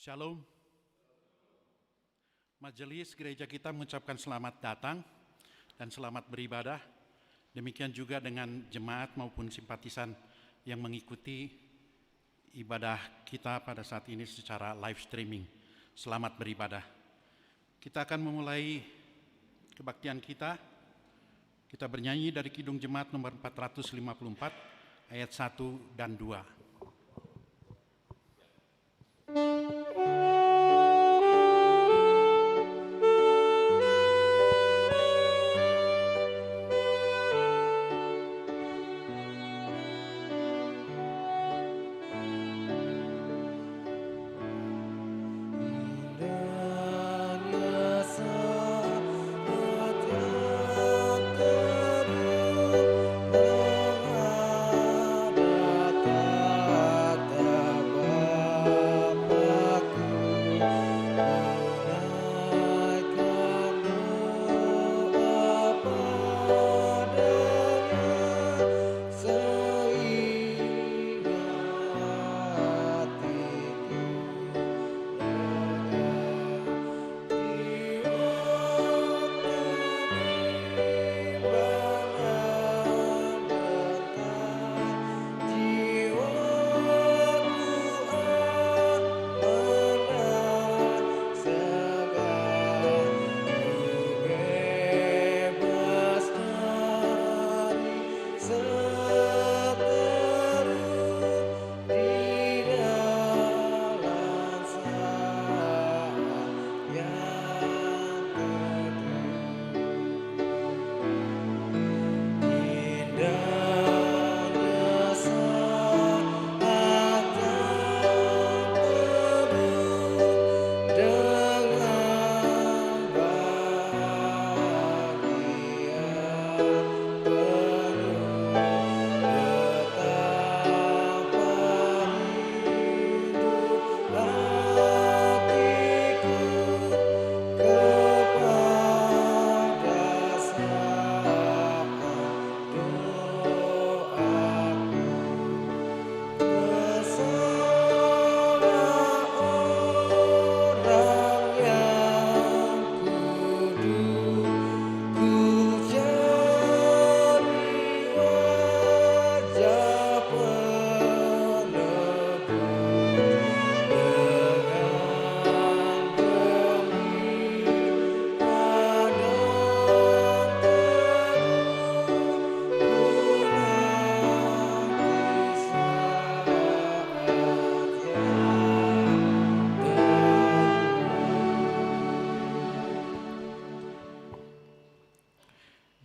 Shalom. Majelis gereja kita mengucapkan selamat datang dan selamat beribadah. Demikian juga dengan jemaat maupun simpatisan yang mengikuti ibadah kita pada saat ini secara live streaming. Selamat beribadah. Kita akan memulai kebaktian kita. Kita bernyanyi dari Kidung Jemaat nomor 454 ayat 1 dan 2.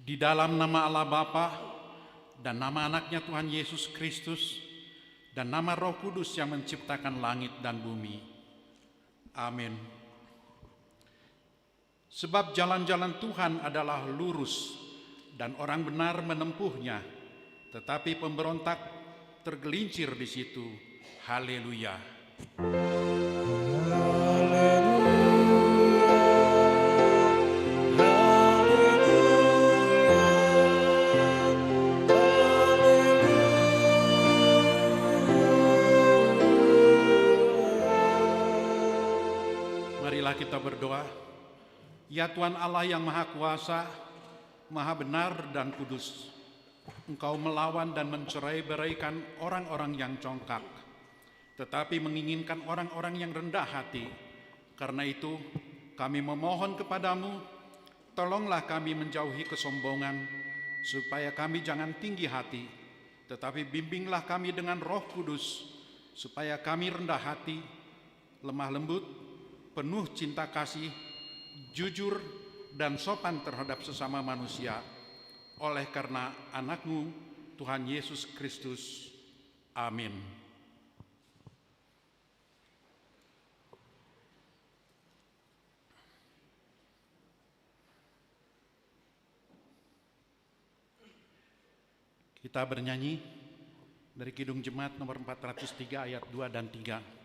Di dalam nama Allah Bapa dan nama anaknya Tuhan Yesus Kristus dan nama Roh Kudus yang menciptakan langit dan bumi. Amin. Sebab jalan-jalan Tuhan adalah lurus dan orang benar menempuhnya, tetapi pemberontak tergelincir di situ. Haleluya. Kita berdoa. Ya Tuhan Allah yang Maha Kuasa, Maha Benar dan Kudus, Engkau melawan dan mencerai-beraikan orang-orang yang congkak, tetapi menginginkan orang-orang yang rendah hati. Karena itu kami memohon kepadamu, tolonglah kami menjauhi kesombongan, supaya kami jangan tinggi hati, tetapi bimbinglah kami dengan Roh Kudus, supaya kami rendah hati, lemah lembut, penuh cinta kasih, jujur, dan sopan terhadap sesama manusia, oleh karena anakmu, Tuhan Yesus Kristus. Amin. Kita bernyanyi dari Kidung Jemaat nomor 403 ayat 2 dan 3.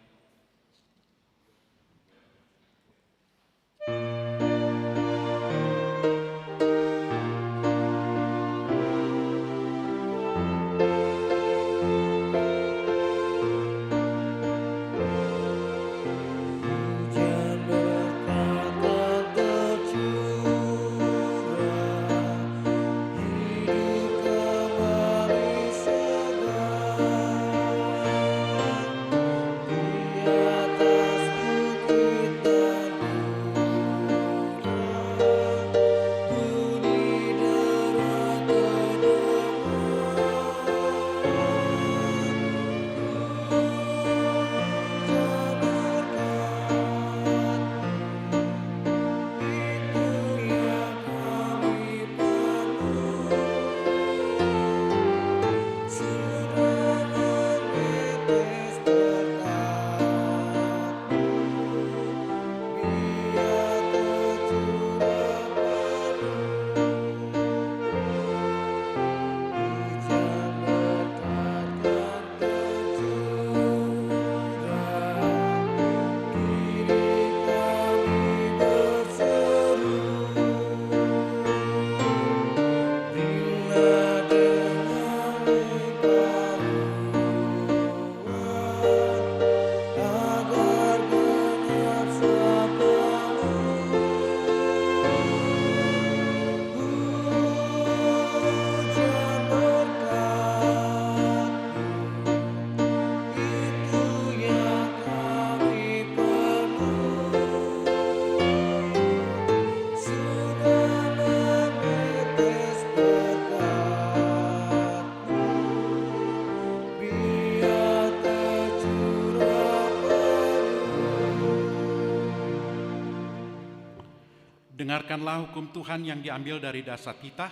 Dengarkanlah hukum Tuhan yang diambil dari dasar titah,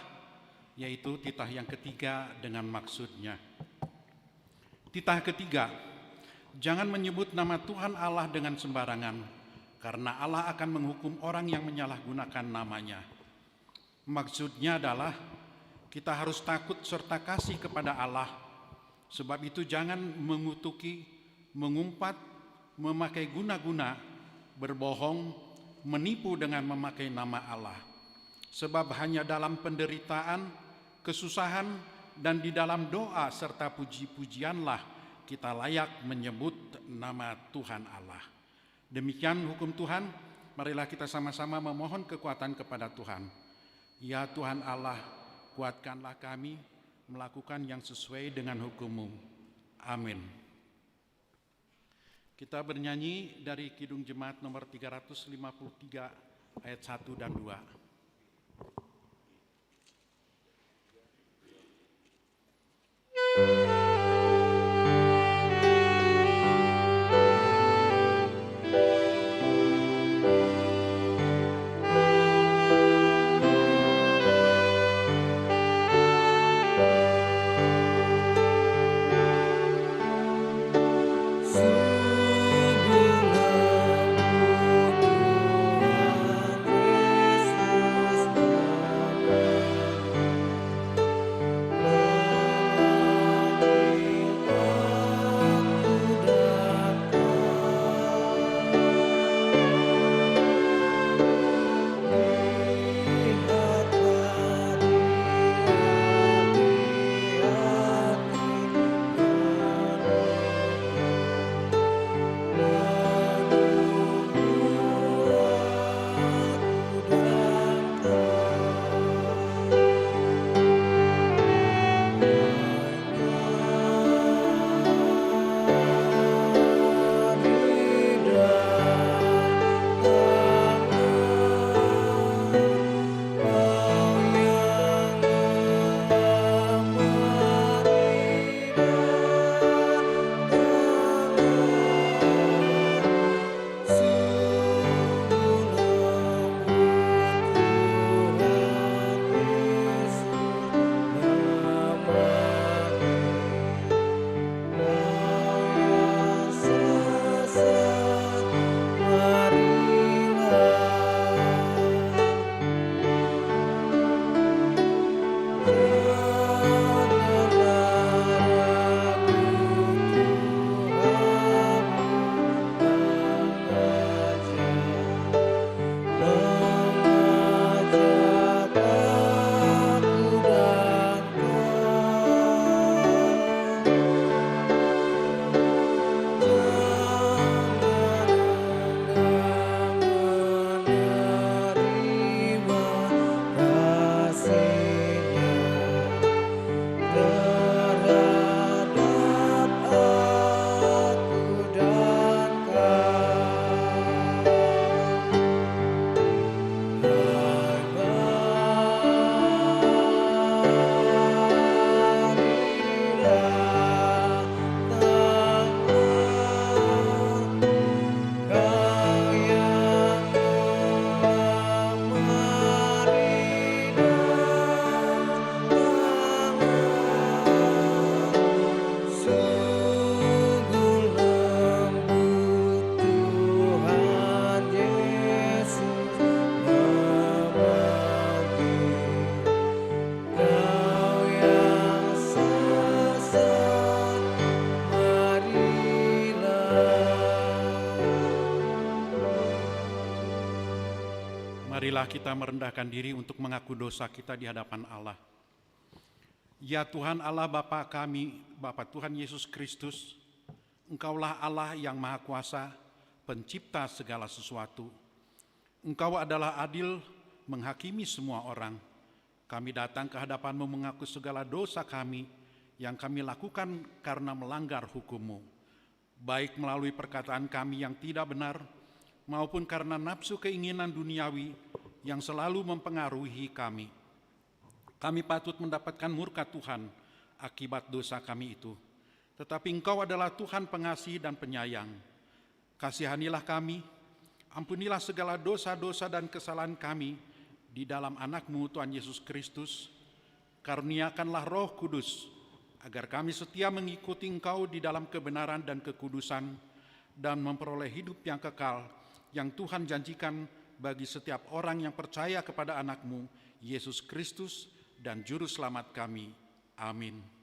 yaitu titah yang ketiga dengan maksudnya. Titah ketiga, jangan menyebut nama Tuhan Allah dengan sembarangan, karena Allah akan menghukum orang yang menyalahgunakan namanya. Maksudnya adalah kita harus takut serta kasih kepada Allah. Sebab itu jangan mengutuki, mengumpat, memakai guna-guna, berbohong, menipu dengan memakai nama Allah. Sebab hanya dalam penderitaan, kesusahan, dan di dalam doa serta puji-pujianlah kita layak menyebut nama Tuhan Allah. Demikian hukum Tuhan, marilah kita sama-sama memohon kekuatan kepada Tuhan. Ya Tuhan Allah, kuatkanlah kami melakukan yang sesuai dengan hukum-Mu. Amin. Kita bernyanyi dari Kidung Jemaat nomor 353 ayat 1 dan 2. Marilah kita merendahkan diri untuk mengaku dosa kita di hadapan Allah. Ya Tuhan Allah Bapa kami, Bapa Tuhan Yesus Kristus, Engkaulah Allah yang Maha Kuasa, pencipta segala sesuatu. Engkau adalah adil menghakimi semua orang. Kami datang ke hadapan-Mu mengaku segala dosa kami yang kami lakukan karena melanggar hukum-Mu, baik melalui perkataan kami yang tidak benar, maupun karena nafsu keinginan duniawi yang selalu mempengaruhi kami. Kami patut mendapatkan murka Tuhan akibat dosa kami itu. Tetapi Engkau adalah Tuhan pengasih dan penyayang. Kasihanilah kami, ampunilah segala dosa-dosa dan kesalahan kami di dalam anak-Mu Tuhan Yesus Kristus. Karuniakanlah Roh Kudus, agar kami setia mengikuti Engkau di dalam kebenaran dan kekudusan, dan memperoleh hidup yang kekal, yang Tuhan janjikan bagi setiap orang yang percaya kepada anak-Mu, Yesus Kristus, dan Juru Selamat kami. Amin.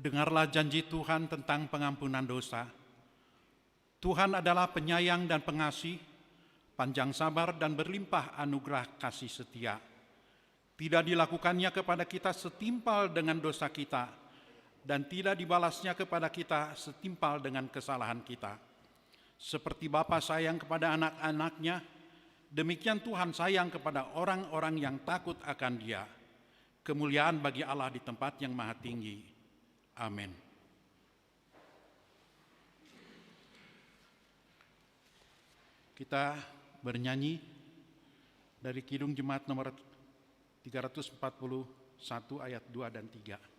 Dengarlah janji Tuhan tentang pengampunan dosa. Tuhan adalah penyayang dan pengasih, panjang sabar dan berlimpah anugerah kasih setia. Tidak dilakukannya kepada kita setimpal dengan dosa kita, dan tidak dibalasnya kepada kita setimpal dengan kesalahan kita. Seperti Bapa sayang kepada anak-anaknya, demikian Tuhan sayang kepada orang-orang yang takut akan Dia. Kemuliaan bagi Allah di tempat yang maha tinggi. Amin. Kita bernyanyi dari Kidung Jemaat nomor 341 ayat 2 dan 3.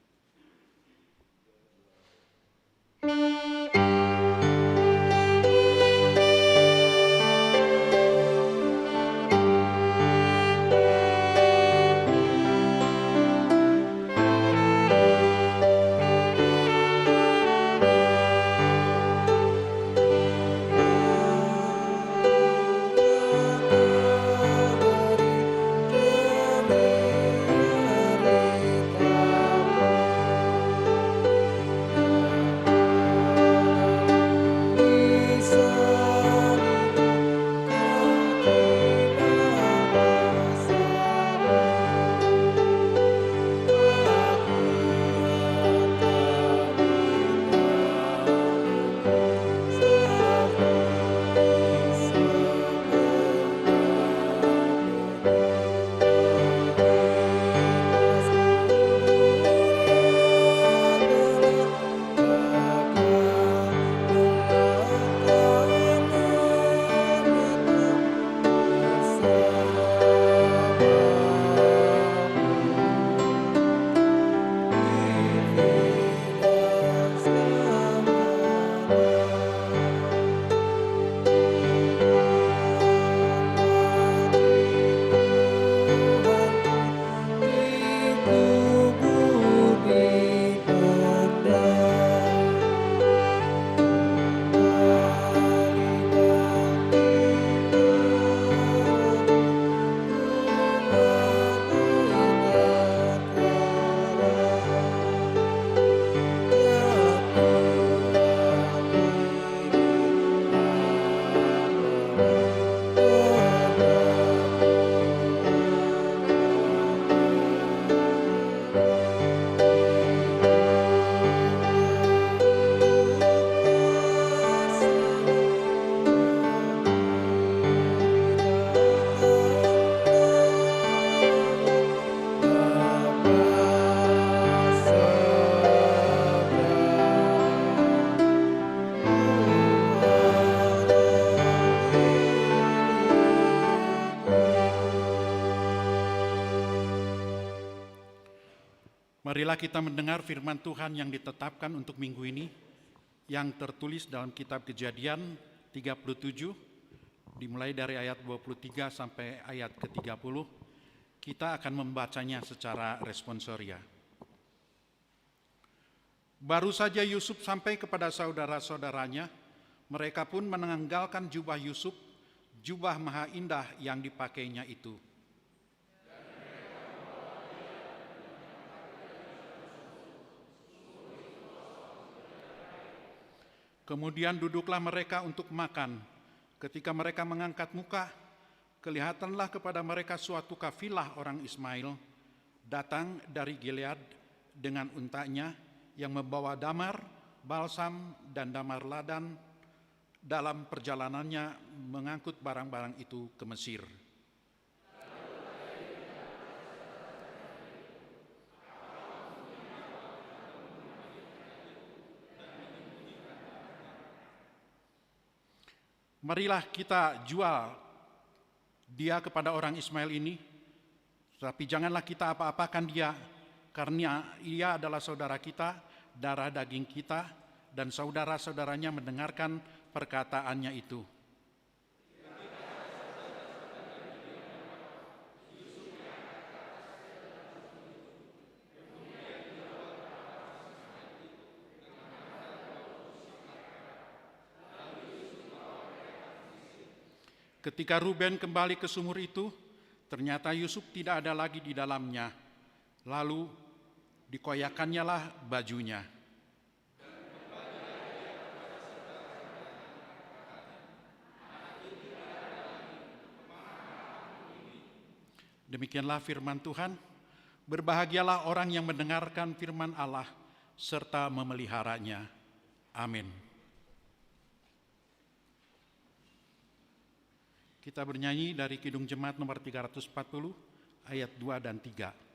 Marilah kita mendengar firman Tuhan yang ditetapkan untuk minggu ini, yang tertulis dalam kitab Kejadian 37, dimulai dari ayat 23 sampai ayat ke-30. Kita akan membacanya secara responsoria. Baru saja Yusuf sampai kepada saudara-saudaranya, mereka pun menanggalkan jubah Yusuf, jubah maha indah yang dipakainya itu. Kemudian duduklah mereka untuk makan. Ketika mereka mengangkat muka, kelihatanlah kepada mereka suatu kafilah orang Ismail datang dari Gilead dengan untanya yang membawa damar, balsam, dan damar ladan dalam perjalanannya mengangkut barang-barang itu ke Mesir. Marilah kita jual dia kepada orang Ismail ini, tapi janganlah kita apa-apakan dia, karena ia adalah saudara kita, darah daging kita, dan saudara-saudaranya mendengarkan perkataannya itu. Ketika Ruben kembali ke sumur itu, ternyata Yusuf tidak ada lagi di dalamnya. Lalu dikoyakannya lah bajunya. Demikianlah firman Tuhan. Berbahagialah orang yang mendengarkan firman Allah serta memeliharanya. Amin. Kita bernyanyi dari Kidung Jemaat nomor 340, ayat 2 dan 3.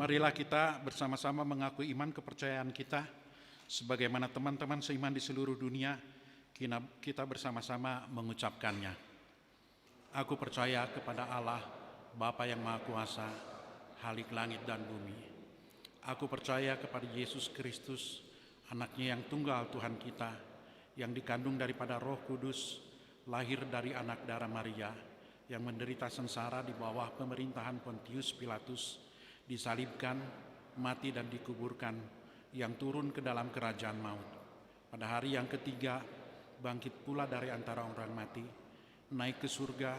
Marilah kita bersama-sama mengakui iman kepercayaan kita, sebagaimana teman-teman seiman di seluruh dunia, kita bersama-sama mengucapkannya. Aku percaya kepada Allah, Bapa yang Maha Kuasa, Khalik langit dan bumi. Aku percaya kepada Yesus Kristus, anaknya yang tunggal Tuhan kita, yang dikandung daripada Roh Kudus, lahir dari anak darah Maria, yang menderita sengsara di bawah pemerintahan Pontius Pilatus, disalibkan, mati dan dikuburkan, yang turun ke dalam kerajaan maut. Pada hari yang ketiga, bangkit pula dari antara orang mati, naik ke surga,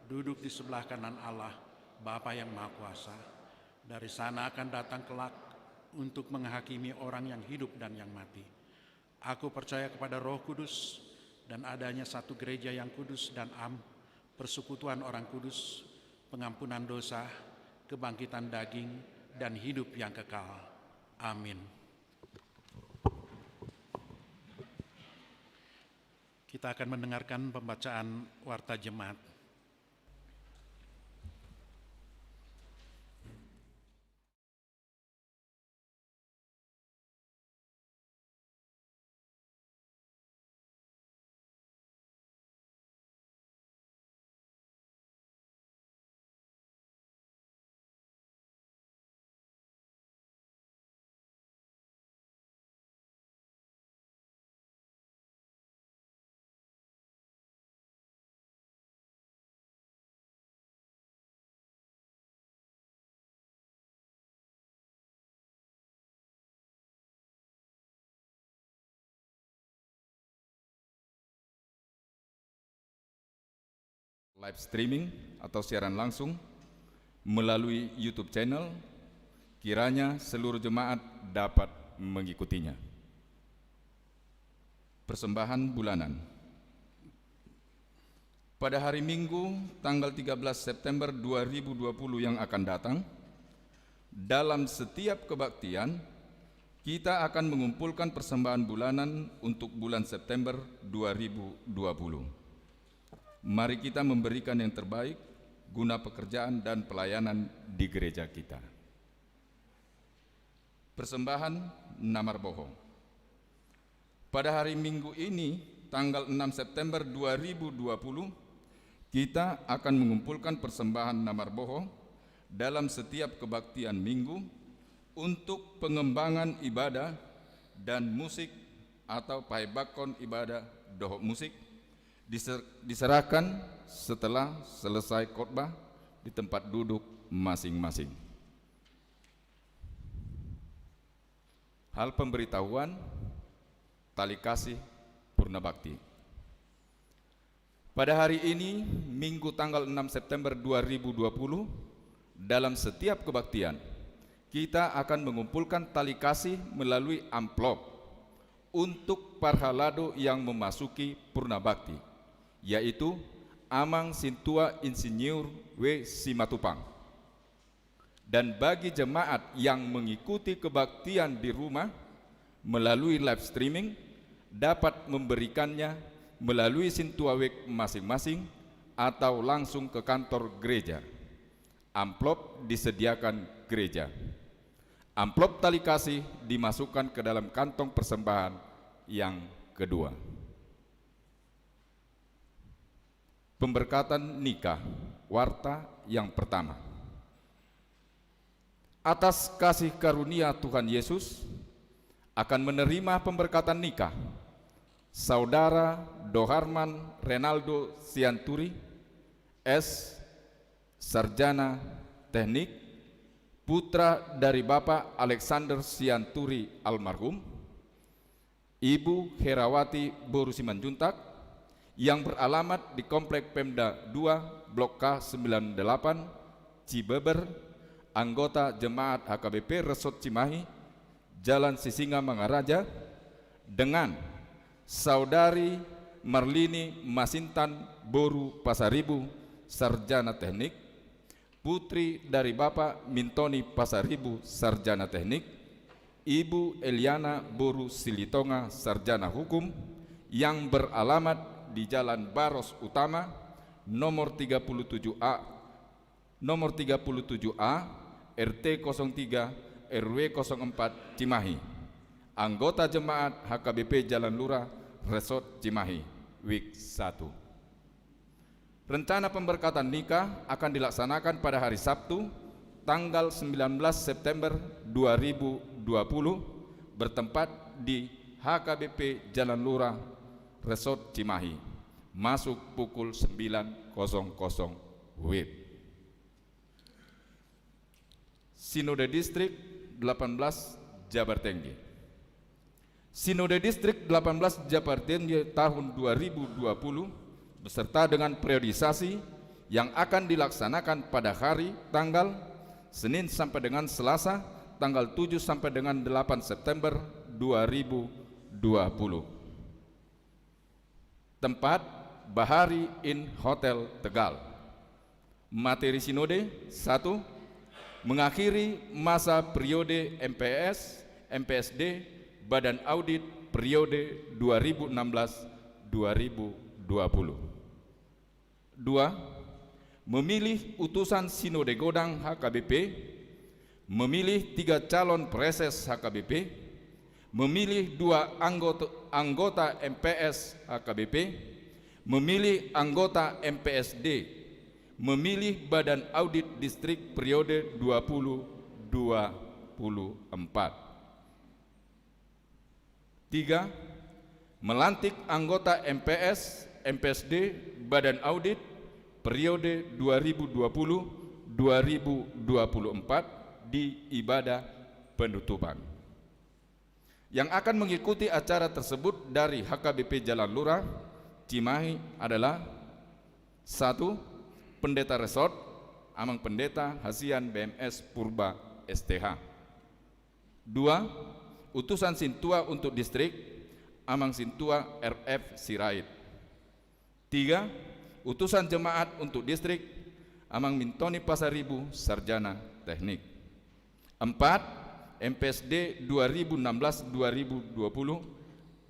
duduk di sebelah kanan Allah, Bapa yang Maha Kuasa. Dari sana akan datang kelak untuk menghakimi orang yang hidup dan yang mati. Aku percaya kepada Roh Kudus dan adanya satu gereja yang kudus dan persekutuan orang kudus, pengampunan dosa, kebangkitan daging, dan hidup yang kekal. Amin. Kita akan mendengarkan pembacaan Warta Jemaat. Live streaming atau siaran langsung melalui YouTube channel, kiranya seluruh jemaat dapat mengikutinya. Persembahan bulanan. Pada hari Minggu tanggal 13 September 2020 yang akan datang, dalam setiap kebaktian kita akan mengumpulkan persembahan bulanan untuk bulan September 2020. Mari kita memberikan yang terbaik guna pekerjaan dan pelayanan di gereja kita. Persembahan Namar Boho. Pada hari Minggu ini, tanggal 6 September 2020, kita akan mengumpulkan persembahan Namar Boho dalam setiap kebaktian minggu untuk pengembangan ibadah dan musik atau paibakon ibadah dohok musik diserahkan setelah selesai khotbah di tempat duduk masing-masing. Hal pemberitahuan tali kasih Purna Bakti. Pada hari ini, Minggu tanggal 6 September 2020, dalam setiap kebaktian, kita akan mengumpulkan tali kasih melalui amplop untuk parhalado yang memasuki Purna Bakti, yaitu Amang Sintua Insinyur W. Simatupang. Dan bagi jemaat yang mengikuti kebaktian di rumah melalui live streaming, dapat memberikannya melalui Sintua Wek masing-masing atau langsung ke kantor gereja. Amplop disediakan gereja. Amplop tali kasih dimasukkan ke dalam kantong persembahan yang kedua. Pemberkatan nikah, warta yang pertama. Atas kasih karunia Tuhan Yesus akan menerima pemberkatan nikah Saudara Doharman Renaldo Sianturi, S. Sarjana Teknik, putra dari Bapak Alexander Sianturi almarhum, Ibu Herawati Boru Simanjuntak, yang beralamat di Komplek Pemda 2 Blok K98 Cibeber, anggota Jemaat HKBP Resort Cimahi, Jalan Sisinga Mangaraja, dengan Saudari Marlini Masintan Boru Pasaribu, Sarjana Teknik, putri dari Bapak Mintoni Pasaribu, Sarjana Teknik, Ibu Eliana Boru Silitonga, Sarjana Hukum, yang beralamat di Jalan Baros Utama, nomor 37A, RT 03, RW 04, Cimahi, anggota Jemaat HKBP Jalan Lurah, Resort Cimahi, Week 1. Rencana pemberkatan nikah akan dilaksanakan pada hari Sabtu, tanggal 19 September 2020, bertempat di HKBP Jalan Lurah, Resort Cimahi, masuk pukul 9.00 WIB. Sinode Distrik 18 Jabar Tinggi. Sinode Distrik 18 Jabar Tinggi tahun 2020 beserta dengan periodisasi yang akan dilaksanakan pada hari tanggal Senin sampai dengan Selasa tanggal 7 sampai dengan 8 September 2020. Tempat Bahari Inn Hotel Tegal. Materi sinode: 1. Mengakhiri masa periode MPS, MPSD, Badan Audit periode 2016-2020. 2. Memilih utusan Sinode Godang HKBP, memilih 3 calon preses HKBP, memilih 2 anggota MPS HKBP, memilih anggota MPSD, memilih Badan Audit Distrik periode 2024. 3. Melantik anggota MPS, MPSD, Badan Audit periode 2020-2024 di ibadah penutupan. Yang akan mengikuti acara tersebut dari HKBP Jalan Lurah, Cimahi adalah: 1. Pendeta Resort, Amang Pendeta Hasian BMS Purba STH. 2. Utusan Sintua untuk distrik, Amang Sintua RF Sirait. 3. Utusan jemaat untuk distrik, Amang Mintoni Pasaribu Sarjana Teknik. 4. MPSD 2016-2020,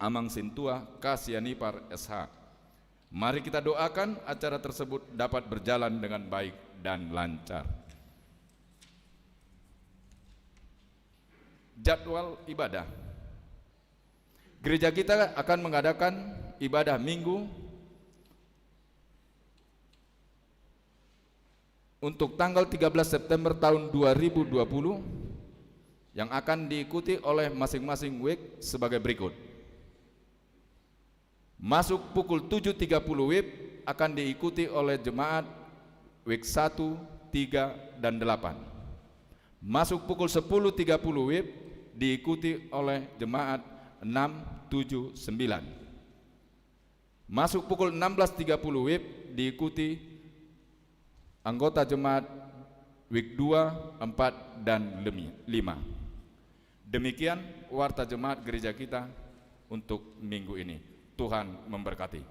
Amang Sintua Kasianipar SH. Mari kita doakan acara tersebut dapat berjalan dengan baik dan lancar. Jadwal ibadah. Gereja kita akan mengadakan ibadah minggu untuk tanggal 13 September tahun 2020 yang akan diikuti oleh masing-masing week sebagai berikut. Masuk pukul 7.30 WIB akan diikuti oleh jemaat week 1, 3, dan 8. Masuk pukul 10.30 WIB diikuti oleh jemaat 6, 7, 9. Masuk pukul 16.30 WIB diikuti anggota jemaat week 2, 4, dan 5. Demikian warta jemaat gereja kita untuk minggu ini. Tuhan memberkati.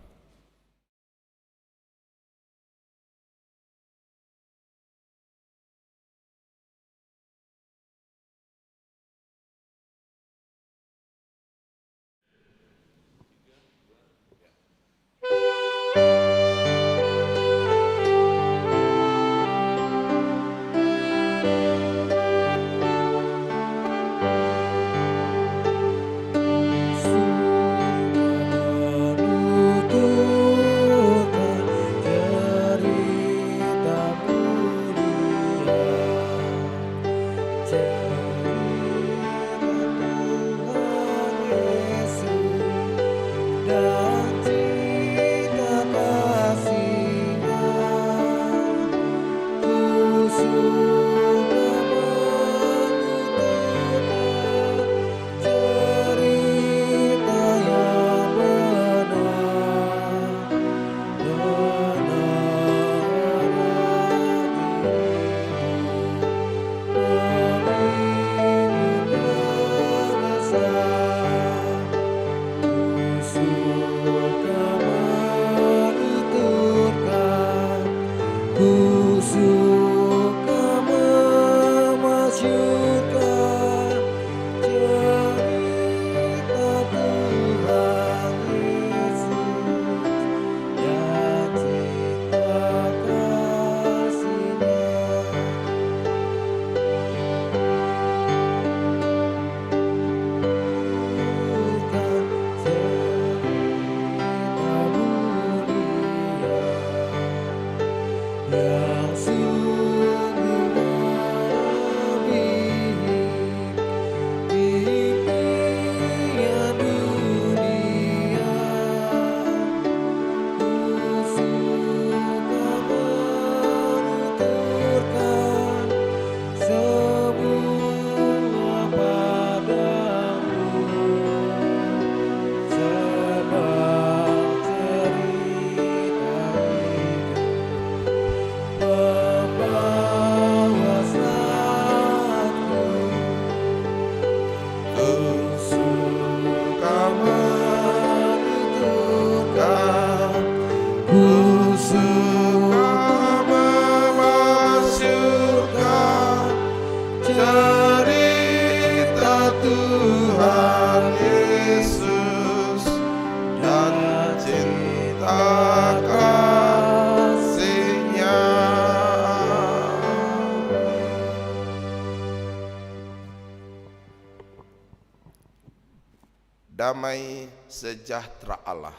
damai sejahtera Allah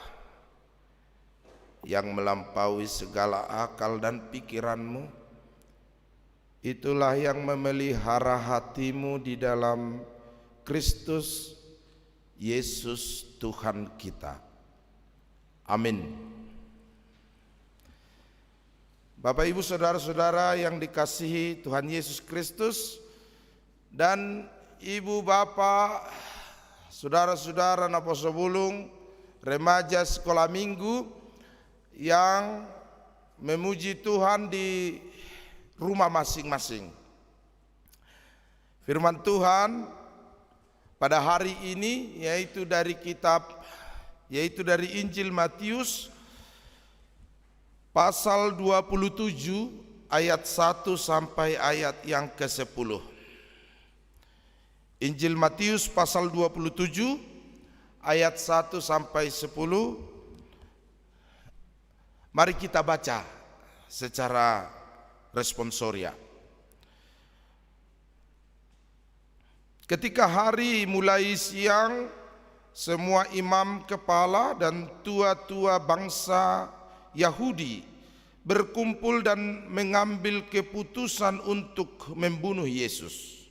yang melampaui segala akal dan pikiranmu, itulah yang memelihara hatimu di dalam Kristus Yesus Tuhan kita. Amin. Bapak Ibu saudara-saudara yang dikasihi Tuhan Yesus Kristus, dan Ibu Bapak, saudara-saudara Naposobulung, remaja sekolah minggu yang memuji Tuhan di rumah masing-masing. Firman Tuhan pada hari ini yaitu dari Injil Matius pasal 27 ayat 1 sampai ayat yang ke-10. Injil Matius pasal 27 ayat 1 sampai 10. Mari kita baca secara responsoria. Ketika hari mulai siang, semua imam kepala dan tua-tua bangsa Yahudi berkumpul dan mengambil keputusan untuk membunuh Yesus.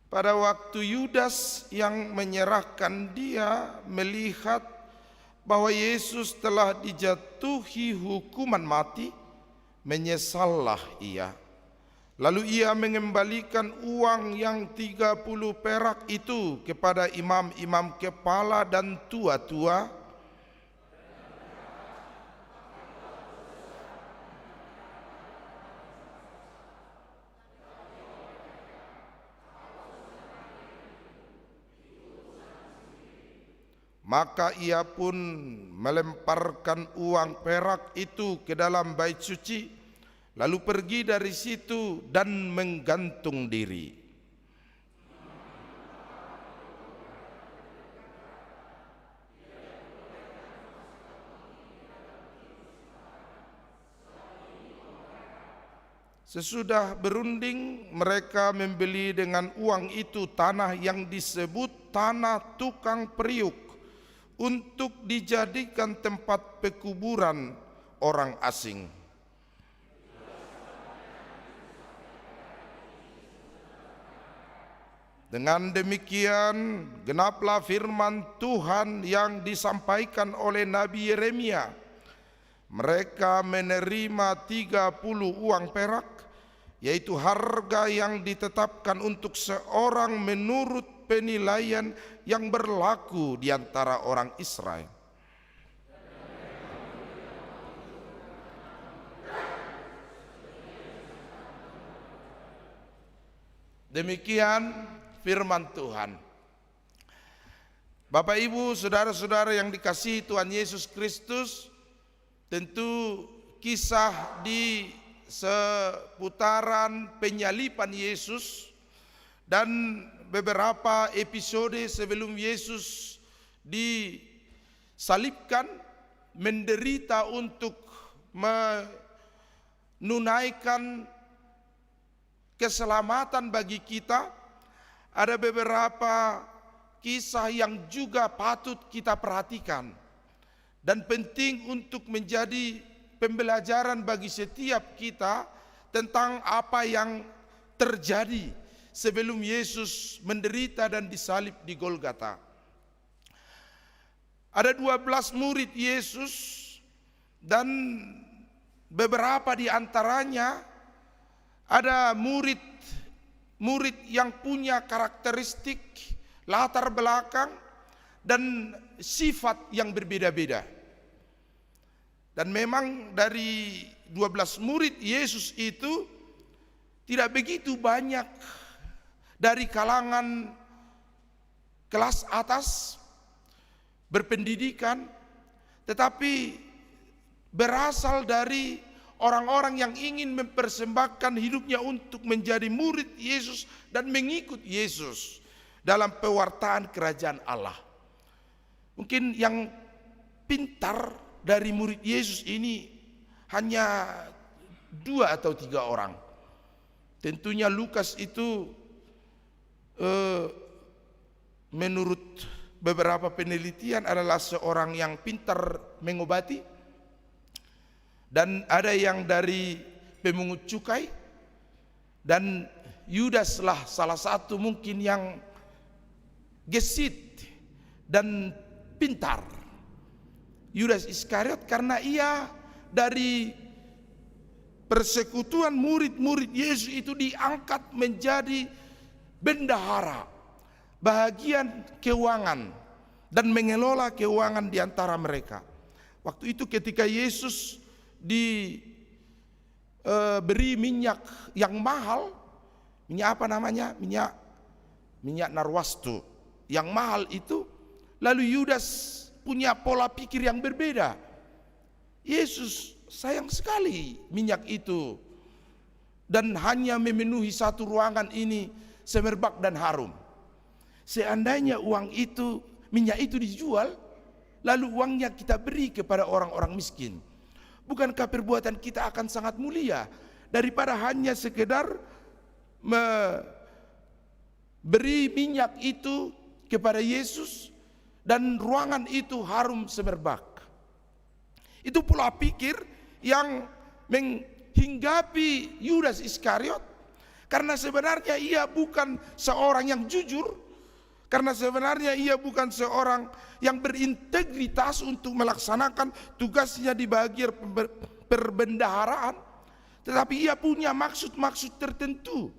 Pada waktu Yudas yang menyerahkan dia melihat bahwa Yesus telah dijatuhi hukuman mati, menyesallah ia. Lalu ia mengembalikan uang yang 30 perak itu kepada imam-imam kepala dan tua-tua. Maka ia pun melemparkan uang perak itu ke dalam bait suci, lalu pergi dari situ dan menggantung diri. Sesudah berunding, mereka membeli dengan uang itu tanah yang disebut tanah tukang periuk untuk dijadikan tempat pekuburan orang asing. Dengan demikian genaplah firman Tuhan yang disampaikan oleh Nabi Yeremia. Mereka menerima 30 uang perak, yaitu harga yang ditetapkan untuk seorang menurut penilaian yang berlaku di antara orang Israel. Demikian firman Tuhan. Bapak Ibu, saudara-saudara yang dikasihi Tuhan Yesus Kristus, tentu kisah di seputaran penyaliban Yesus dan beberapa episode sebelum Yesus disalibkan, menderita untuk menunaikan keselamatan bagi kita. Ada beberapa kisah yang juga patut kita perhatikan dan penting untuk menjadi pembelajaran bagi setiap kita tentang apa yang terjadi sebelum Yesus menderita dan disalib di Golgota. Ada 12 murid Yesus dan beberapa di antaranya ada murid yang punya karakteristik, latar belakang dan sifat yang berbeda-beda. Dan memang dari 12 murid Yesus itu tidak begitu banyak dari kalangan kelas atas, berpendidikan, tetapi berasal dari orang-orang yang ingin mempersembahkan hidupnya untuk menjadi murid Yesus dan mengikut Yesus dalam pewartaan kerajaan Allah. Mungkin yang pintar dari murid Yesus ini hanya 2 atau 3 orang. Tentunya Lukas itu menurut beberapa penelitian adalah seorang yang pintar mengobati, dan ada yang dari pemungut cukai, dan Yudas lah salah satu mungkin yang gesit dan pintar. Yudas Iskariot karena ia dari persekutuan murid-murid Yesus itu diangkat menjadi bendahara, bahagian keuangan, dan mengelola keuangan di antara mereka. Waktu itu ketika Yesus diberi minyak yang mahal, minyak apa namanya? Minyak narwastu yang mahal itu, lalu Yudas punya pola pikir yang berbeda. Yesus sayang sekali minyak itu dan hanya memenuhi satu ruangan ini semerbak dan harum. Seandainya uang itu, minyak itu dijual, lalu uangnya kita beri kepada orang-orang miskin, bukankah perbuatan kita akan sangat mulia daripada hanya sekedar beri minyak itu kepada Yesus dan ruangan itu harum semerbak. Itu pola pikir yang menghinggapi Yudas Iskariot, karena sebenarnya ia bukan seorang yang jujur, karena sebenarnya ia bukan seorang yang berintegritas untuk melaksanakan tugasnya di bagian perbendaharaan, tetapi ia punya maksud-maksud tertentu.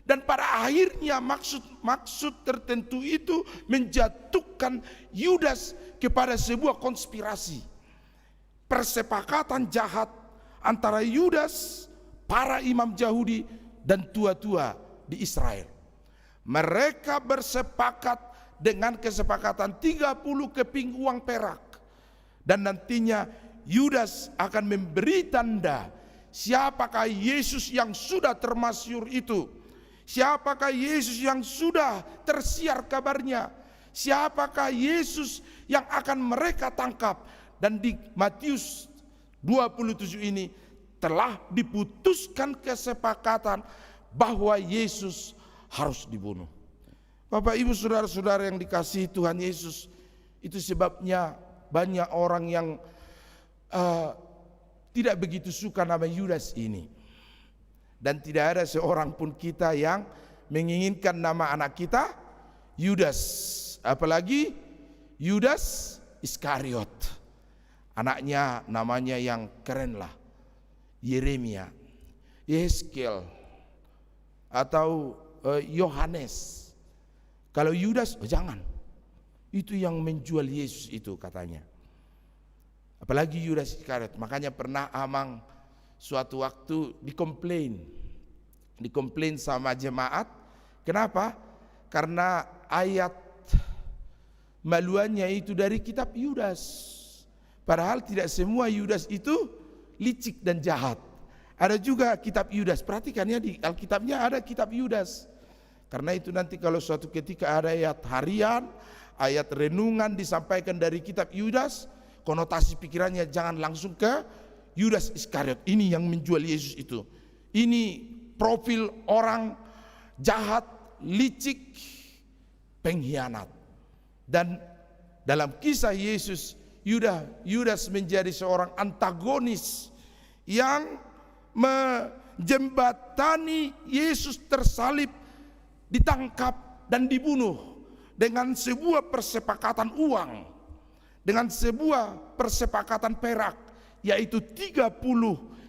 Dan pada akhirnya maksud tertentu itu menjatuhkan Yudas kepada sebuah konspirasi, persepakatan jahat antara Yudas, para imam Yahudi, dan tua-tua di Israel. Mereka bersepakat dengan kesepakatan 30 keping uang perak, dan nantinya Yudas akan memberi tanda siapakah Yesus yang sudah termasyhur itu, siapakah Yesus yang sudah tersiar kabarnya, siapakah Yesus yang akan mereka tangkap. Dan di Matius 27 ini telah diputuskan kesepakatan bahwa Yesus harus dibunuh. Bapak Ibu saudara-saudara yang dikasihi Tuhan Yesus, itu sebabnya banyak orang yang tidak begitu suka nama Yudas ini. Dan tidak ada seorang pun kita yang menginginkan nama anak kita Yudas, apalagi Yudas Iskariot. Anaknya namanya yang keren lah, Yeremia, Yeskel, atau Yohanes. Kalau Yudas, jangan, itu yang menjual Yesus itu katanya. Apalagi Yudas Iskariot. Makanya pernah Amang suatu waktu dikomplain sama jemaat. Kenapa? Karena ayat maluannya itu dari kitab Yudas. Padahal tidak semua Yudas itu licik dan jahat. Ada juga kitab Yudas. Perhatikan ya, di Alkitabnya ada kitab Yudas. Karena itu nanti kalau suatu ketika ada ayat harian, ayat renungan disampaikan dari kitab Yudas, konotasi pikirannya jangan langsung ke Yudas Iskariot. Ini yang menjual Yesus itu. Ini profil orang jahat, licik, pengkhianat. Dan dalam kisah Yesus, Yudas menjadi seorang antagonis yang menjembatani Yesus tersalib, ditangkap dan dibunuh dengan sebuah persepakatan uang, dengan sebuah persepakatan perak, yaitu 30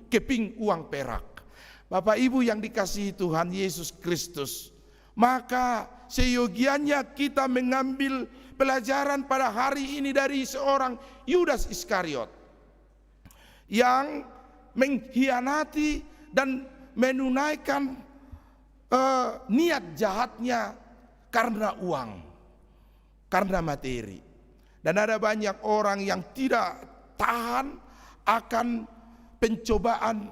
keping uang perak. Bapak Ibu yang dikasihi Tuhan Yesus Kristus, maka seyogianya kita mengambil pelajaran pada hari ini dari seorang Yudas Iskariot yang mengkhianati dan menunaikan niat jahatnya karena uang, karena materi. Dan ada banyak orang yang tidak tahan akan pencobaan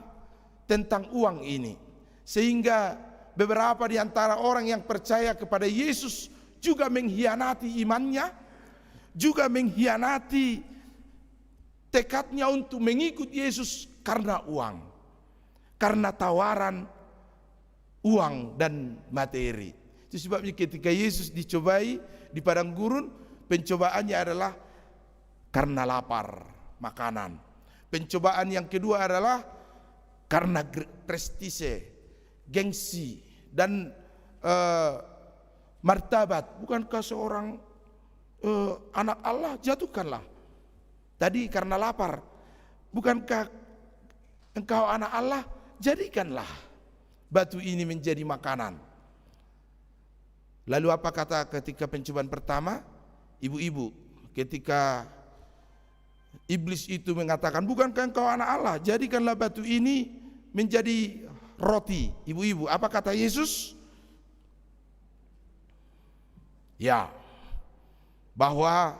tentang uang ini, sehingga beberapa di antara orang yang percaya kepada Yesus juga mengkhianati imannya, juga mengkhianati tekadnya untuk mengikut Yesus karena uang. karena tawaran uang dan materi. Itu sebabnya ketika Yesus dicobai di padang gurun, pencobaannya adalah karena lapar, makanan. Pencobaan yang kedua adalah karena prestise, gengsi, dan martabat. Bukankah seorang anak Allah, jatuhkanlah. Tadi karena lapar. Bukankah engkau anak Allah, jadikanlah batu ini menjadi makanan. Lalu apa kata ketika pencobaan pertama? Ibu-ibu, ketika iblis itu mengatakan, bukankah engkau anak Allah, jadikanlah batu ini menjadi roti. Ibu-ibu, apa kata Yesus? Ya, bahwa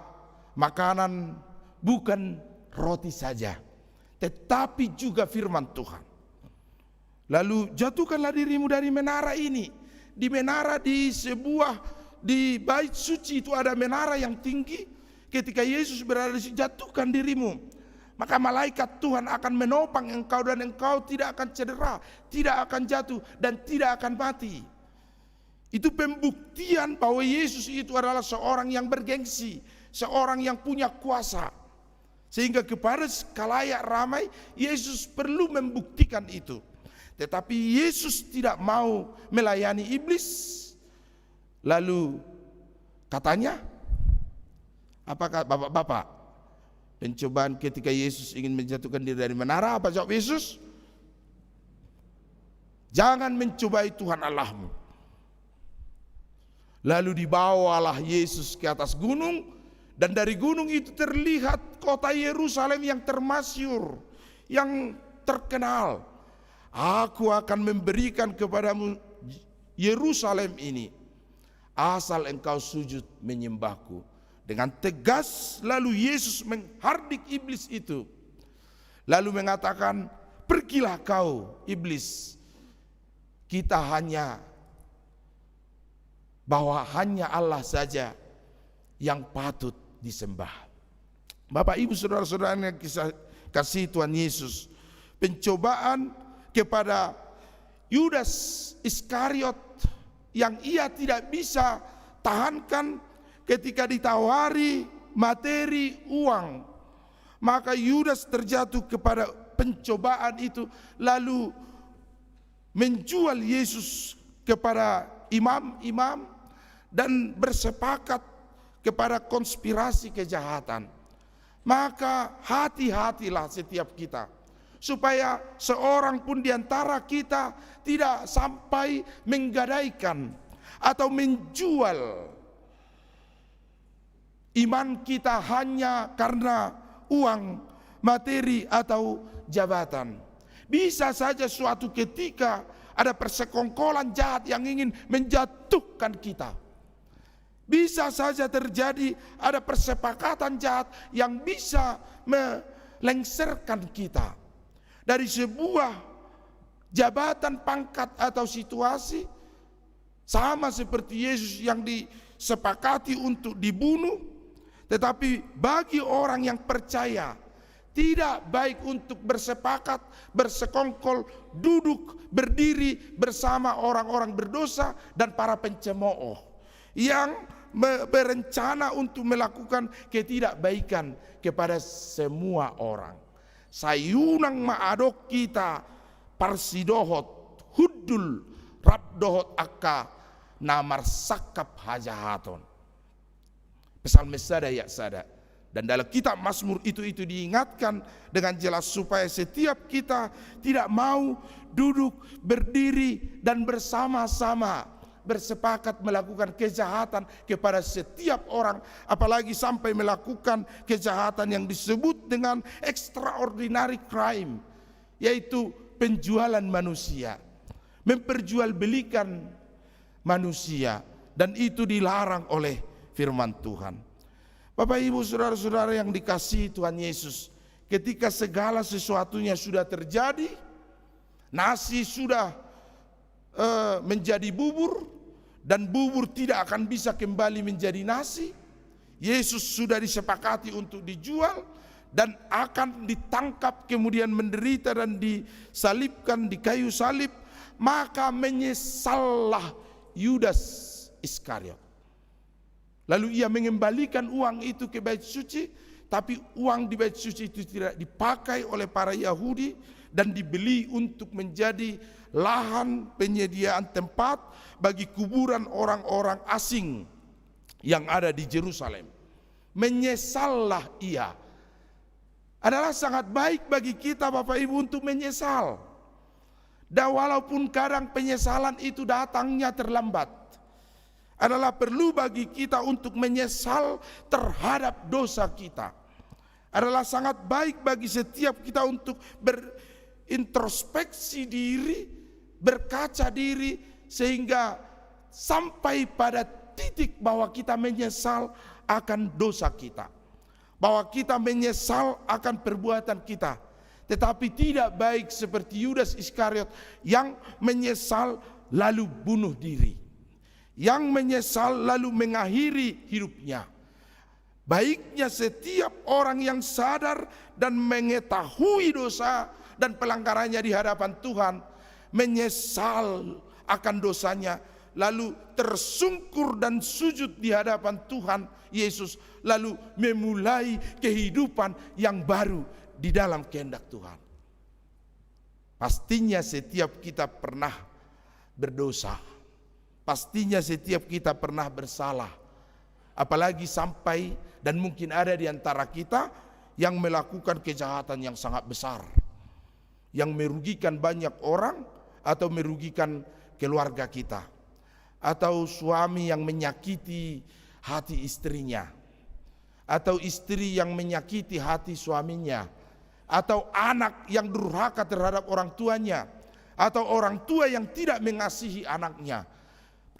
makanan bukan roti saja, tetapi juga firman Tuhan. Lalu jatuhkanlah dirimu dari menara ini. Di menara di bait suci itu ada menara yang tinggi. Ketika Yesus berada di situ, jatuhkan dirimu. Maka malaikat Tuhan akan menopang engkau dan engkau tidak akan cedera, tidak akan jatuh dan tidak akan mati. Itu pembuktian bahwa Yesus itu adalah seorang yang bergengsi, seorang yang punya kuasa. Sehingga kepada khalayak ramai Yesus perlu membuktikan itu. Tetapi Yesus tidak mau melayani iblis. Lalu katanya, apakah bapak-bapak, pencobaan ketika Yesus ingin menjatuhkan diri dari menara, apa jawab Yesus? Jangan mencobai Tuhan Allahmu. Lalu dibawalah Yesus ke atas gunung, dan dari gunung itu terlihat kota Yerusalem yang termasyhur, yang terkenal. Aku akan memberikan kepadamu Yerusalem ini, asal engkau sujud menyembahku. Dengan tegas lalu Yesus menghardik iblis itu. Lalu mengatakan, pergilah kau iblis. Kita bahwa hanya Allah saja yang patut disembah. Bapak ibu saudara-saudara yang kasih Tuhan Yesus, pencobaan kepada Yudas Iskariot yang ia tidak bisa tahankan ketika ditawari materi uang, maka Yudas terjatuh kepada pencobaan itu, lalu menjual Yesus kepada imam-imam dan bersepakat kepada konspirasi kejahatan. Maka hati-hatilah setiap kita, supaya seorang pun di antara kita tidak sampai menggadaikan atau menjual iman kita hanya karena uang, materi atau jabatan. Bisa saja suatu ketika ada persekongkolan jahat yang ingin menjatuhkan kita. Bisa saja terjadi ada persepakatan jahat yang bisa melengsarkan kita dari sebuah jabatan, pangkat atau situasi. Sama seperti Yesus yang disepakati untuk dibunuh. Tetapi bagi orang yang percaya, tidak baik untuk bersepakat, bersekongkol, duduk, berdiri bersama orang-orang berdosa dan para pencemooh yang berencana untuk melakukan ketidakbaikan kepada semua orang. Sayunang maadok kita parsidohot huddul rabdohot akka namar sakap hajahaton. Psalmis sada ya sada. Dan dalam kitab Mazmur itu diingatkan dengan jelas supaya setiap kita tidak mau duduk, berdiri dan bersama-sama bersepakat melakukan kejahatan kepada setiap orang, apalagi sampai melakukan kejahatan yang disebut dengan extraordinary crime, yaitu penjualan manusia, memperjualbelikan manusia, dan itu dilarang oleh firman Tuhan. Bapak ibu saudara-saudara yang dikasihi Tuhan Yesus, ketika segala sesuatunya sudah terjadi, nasi sudah menjadi bubur, dan bubur tidak akan bisa kembali menjadi nasi. Yesus sudah disepakati untuk dijual, dan akan ditangkap kemudian menderita dan disalibkan di kayu salib, maka menyesallah Yudas Iskariot. Lalu ia mengembalikan uang itu ke bait suci, tapi uang di bait suci itu tidak dipakai oleh para Yahudi dan dibeli untuk menjadi lahan penyediaan tempat bagi kuburan orang-orang asing yang ada di Yerusalem. Menyesallah ia. Adalah sangat baik bagi kita Bapak Ibu untuk menyesal. Dan walaupun kadang penyesalan itu datangnya terlambat, adalah perlu bagi kita untuk menyesal terhadap dosa kita. Adalah sangat baik bagi setiap kita untuk berintrospeksi diri, berkaca diri, sehingga sampai pada titik bahwa kita menyesal akan dosa kita, bahwa kita menyesal akan perbuatan kita. Tetapi tidak baik seperti Yudas Iskariot yang menyesal lalu bunuh diri, yang menyesal lalu mengakhiri hidupnya. Baiknya setiap orang yang sadar dan mengetahui dosa dan pelanggarannya di hadapan Tuhan, menyesal akan dosanya, lalu tersungkur dan sujud di hadapan Tuhan Yesus, lalu memulai kehidupan yang baru di dalam kehendak Tuhan. Pastinya setiap kita pernah berdosa, pastinya setiap kita pernah bersalah, apalagi sampai dan mungkin ada di antara kita yang melakukan kejahatan yang sangat besar, yang merugikan banyak orang atau merugikan keluarga kita, atau suami yang menyakiti hati istrinya, atau istri yang menyakiti hati suaminya, atau anak yang durhaka terhadap orang tuanya, atau orang tua yang tidak mengasihi anaknya.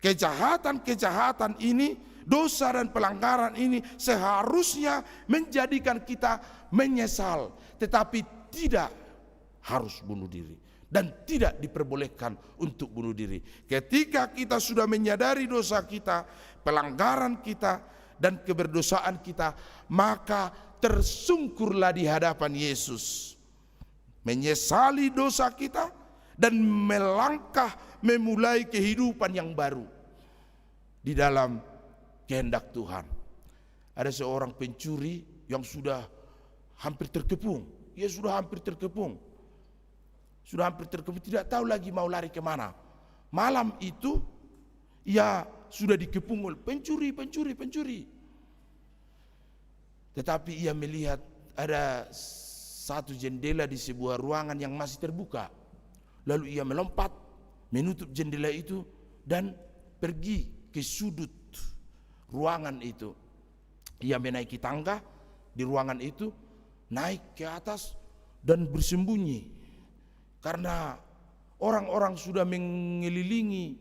Kejahatan-kejahatan ini, dosa dan pelanggaran ini seharusnya menjadikan kita menyesal, tetapi tidak harus bunuh diri dan tidak diperbolehkan untuk bunuh diri. Ketika kita sudah menyadari dosa kita, pelanggaran kita dan keberdosaan kita, maka tersungkurlah di hadapan Yesus, menyesali dosa kita dan melangkah memulai kehidupan yang baru di dalam kehendak Tuhan. Ada seorang pencuri yang sudah hampir terkepung. Ia sudah hampir terkepung. Tidak tahu lagi mau lari kemana. Malam itu ia sudah dikepung oleh pencuri. Tetapi ia melihat ada satu jendela di sebuah ruangan yang masih terbuka. Lalu ia melompat, menutup jendela itu dan pergi ke sudut ruangan itu. Ia menaiki tangga di ruangan itu, naik ke atas dan bersembunyi. Karena orang-orang sudah mengelilingi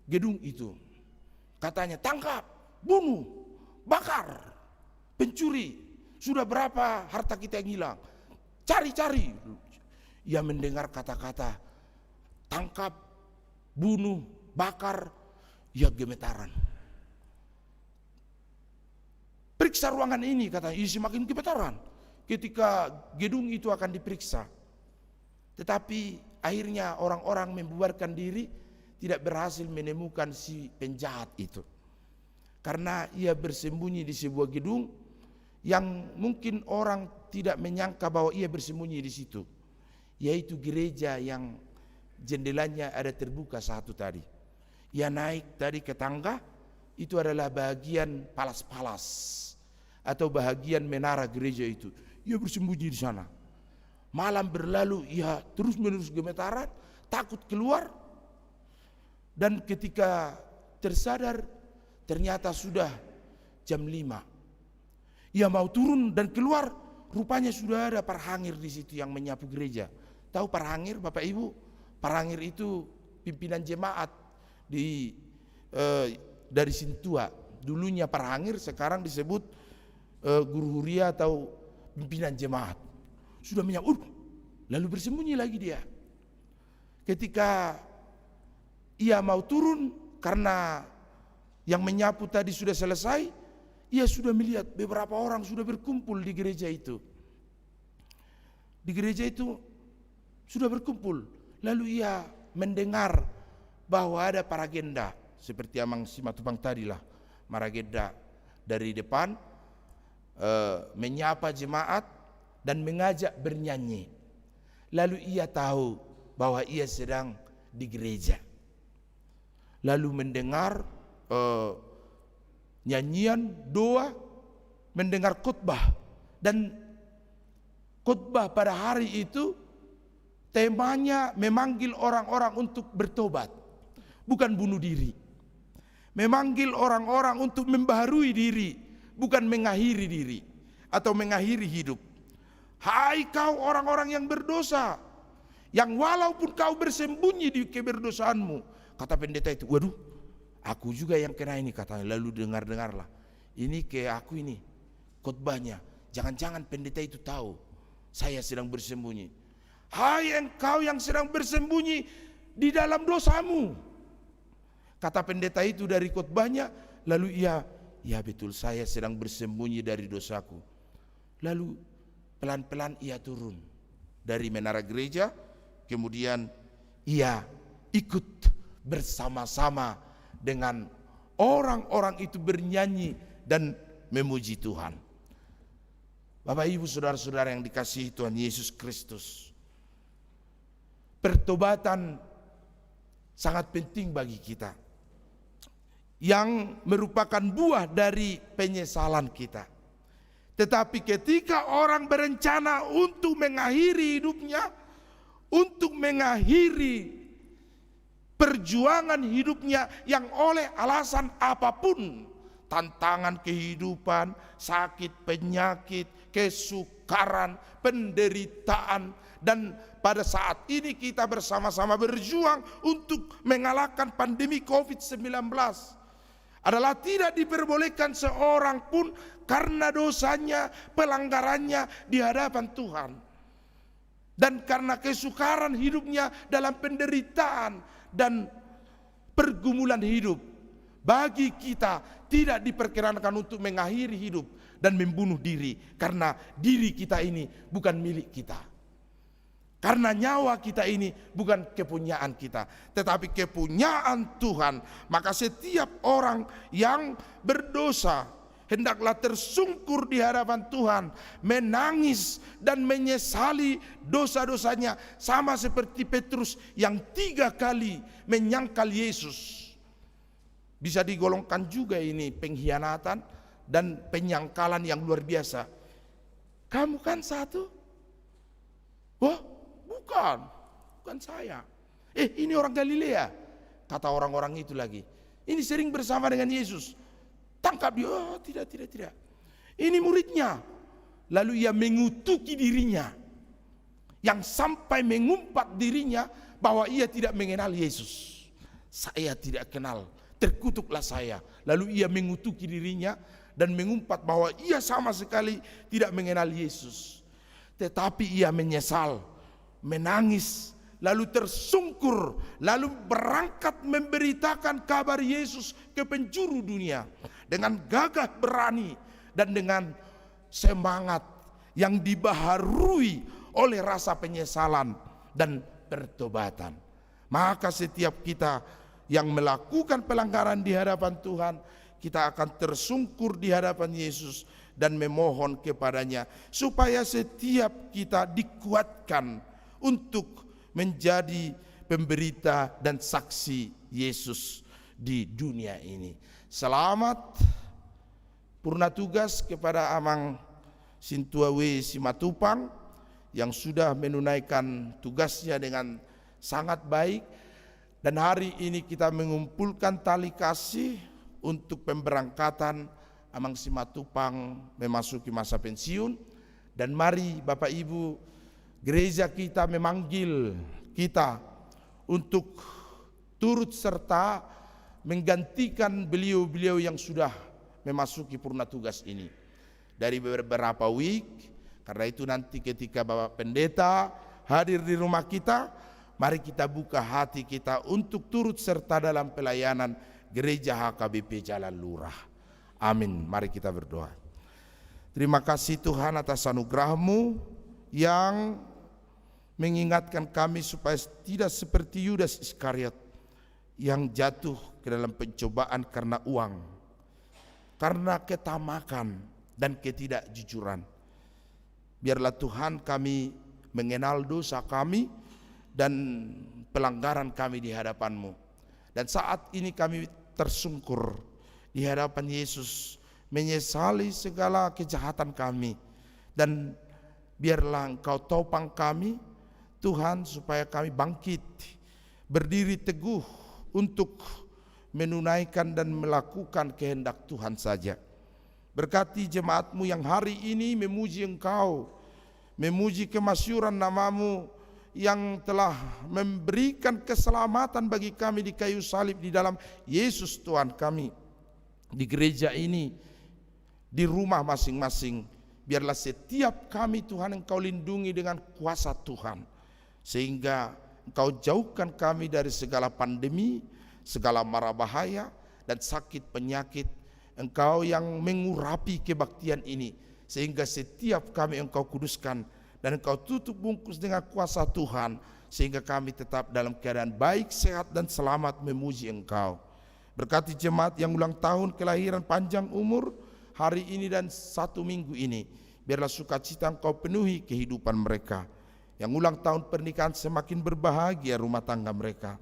gedung itu. Katanya, tangkap, bunuh, bakar, pencuri. Sudah berapa harta kita yang hilang? Cari-cari. Ia mendengar kata-kata tangkap, bunuh, bakar. Ia gemetaran. Periksa ruangan ini, katanya. Ia semakin gemetaran ketika gedung itu akan diperiksa. Tetapi akhirnya orang-orang membubarkan diri, tidak berhasil menemukan si penjahat itu. Karena ia bersembunyi di sebuah gedung yang mungkin orang tidak menyangka bahwa ia bersembunyi di situ, yaitu gereja yang jendelanya ada terbuka satu tadi. Ia naik tadi ke tangga, itu adalah bagian palas-palas atau bagian menara gereja itu. Ia bersembunyi di sana. Malam berlalu, ia terus-menerus gemetaran, takut keluar. Dan ketika tersadar, ternyata sudah jam 5. Ia mau turun dan keluar, rupanya sudah ada parhangir di situ yang menyapu gereja. Tahu parhangir, Bapak Ibu? Parhangir itu pimpinan jemaat dari Sintua. Dulunya parhangir, sekarang disebut guru huria atau pimpinan jemaat. Sudah menyapu, lalu bersembunyi lagi dia. Ketika ia mau turun karena yang menyapu tadi sudah selesai, ia sudah melihat beberapa orang sudah berkumpul di gereja itu. di gereja itu sudah berkumpul. Lalu ia mendengar bahwa ada paragenda, seperti Amang Simatupang tadi lah, maragenda dari depan menyapa jemaat dan mengajak bernyanyi. Lalu ia tahu bahwa ia sedang di gereja. Lalu mendengar nyanyian, doa, mendengar khotbah. Dan khotbah pada hari itu temanya memanggil orang-orang untuk bertobat, bukan bunuh diri. Memanggil orang-orang untuk membaharui diri, bukan mengakhiri diri atau mengakhiri hidup. Hai kau orang-orang yang berdosa, yang walaupun kau bersembunyi di keberdosaanmu. Kata pendeta itu, waduh, aku juga yang kena ini, katanya. Lalu dengar-dengarlah, ini kayak aku ini khotbahnya. Jangan-jangan pendeta itu tahu saya sedang bersembunyi. Hai engkau yang sedang bersembunyi di dalam dosamu, kata pendeta itu dari khotbahnya. Lalu ia, ya betul, saya sedang bersembunyi dari dosaku. Lalu pelan-pelan ia turun dari menara gereja. Kemudian ia ikut bersama-sama dengan orang-orang itu bernyanyi dan memuji Tuhan. Bapak Ibu saudara-saudara yang dikasihi Tuhan Yesus Kristus, pertobatan sangat penting bagi kita, yang merupakan buah dari penyesalan kita. Tetapi ketika orang berencana untuk mengakhiri hidupnya, untuk mengakhiri perjuangan hidupnya yang oleh alasan apapun, tantangan kehidupan, sakit, penyakit, kesukaran, penderitaan, dan pada saat ini kita bersama-sama berjuang untuk mengalahkan pandemi COVID-19, adalah tidak diperbolehkan seorang pun karena dosanya, pelanggarannya di hadapan Tuhan. Dan karena kesukaran hidupnya dalam penderitaan dan pergumulan hidup, bagi kita tidak diperkenankan untuk mengakhiri hidup dan membunuh diri, karena diri kita ini bukan milik kita. Karena nyawa kita ini bukan kepunyaan kita, tetapi kepunyaan Tuhan. Maka setiap orang yang berdosa hendaklah tersungkur di hadapan Tuhan, menangis dan menyesali dosa-dosanya, sama seperti Petrus yang 3 kali menyangkal Yesus. Bisa digolongkan juga ini pengkhianatan dan penyangkalan yang luar biasa. Kamu kan satu? Wah, bukan saya. Ini orang Galilea, kata orang-orang itu lagi. Ini sering bersama dengan Yesus. Tangkap dia, oh tidak. Ini muridnya. Lalu ia mengutuki dirinya, yang sampai mengumpat dirinya bahwa ia tidak mengenal Yesus. Saya tidak kenal, terkutuklah saya. Lalu ia mengutuki dirinya dan mengumpat bahwa ia sama sekali tidak mengenal Yesus. Tetapi ia menyesal, menangis, lalu tersungkur, lalu berangkat memberitakan kabar Yesus ke penjuru dunia dengan gagah berani dan dengan semangat yang dibaharui oleh rasa penyesalan dan pertobatan. Maka setiap kita yang melakukan pelanggaran di hadapan Tuhan, kita akan tersungkur di hadapan Yesus dan memohon kepadanya supaya setiap kita dikuatkan untuk menjadi pemberita dan saksi Yesus di dunia ini. Selamat purna tugas kepada Amang Sintuawe Simatupang yang sudah menunaikan tugasnya dengan sangat baik. Dan hari ini kita mengumpulkan tali kasih untuk pemberangkatan Amang Simatupang memasuki masa pensiun. Dan mari Bapak Ibu, gereja kita memanggil kita untuk turut serta menggantikan beliau-beliau yang sudah memasuki purna tugas ini dari beberapa week. Karena itu nanti ketika Bapak Pendeta hadir di rumah kita, mari kita buka hati kita untuk turut serta dalam pelayanan Gereja HKBP Jalan Lurah. Amin. Mari kita berdoa. Terima kasih Tuhan atas anugerah-Mu yang mengingatkan kami supaya tidak seperti Yudas Iskariot yang jatuh ke dalam pencobaan karena uang, karena ketamakan dan ketidakjujuran. Biarlah Tuhan kami mengenal dosa kami dan pelanggaran kami di hadapan-Mu. Dan saat ini kami tersungkur di hadapan Yesus, menyesali segala kejahatan kami. Dan biarlah Engkau topang kami, Tuhan, supaya kami bangkit, berdiri teguh untuk menunaikan dan melakukan kehendak Tuhan saja. Berkati jemaat-Mu yang hari ini memuji Engkau, memuji kemasyuran nama-Mu yang telah memberikan keselamatan bagi kami di kayu salib di dalam Yesus Tuhan kami. Di gereja ini, di rumah masing-masing, biarlah setiap kami Tuhan Engkau lindungi dengan kuasa Tuhan, sehingga Engkau jauhkan kami dari segala pandemi, segala mara bahaya dan sakit penyakit. Engkau yang mengurapi kebaktian ini, sehingga setiap kami Engkau kuduskan dan Engkau tutup bungkus dengan kuasa Tuhan, sehingga kami tetap dalam keadaan baik, sehat dan selamat memuji Engkau. Berkati jemaat yang ulang tahun kelahiran panjang umur hari ini dan 1 minggu ini, biarlah sukacita Engkau penuhi kehidupan mereka. Yang ulang tahun pernikahan semakin berbahagia rumah tangga mereka.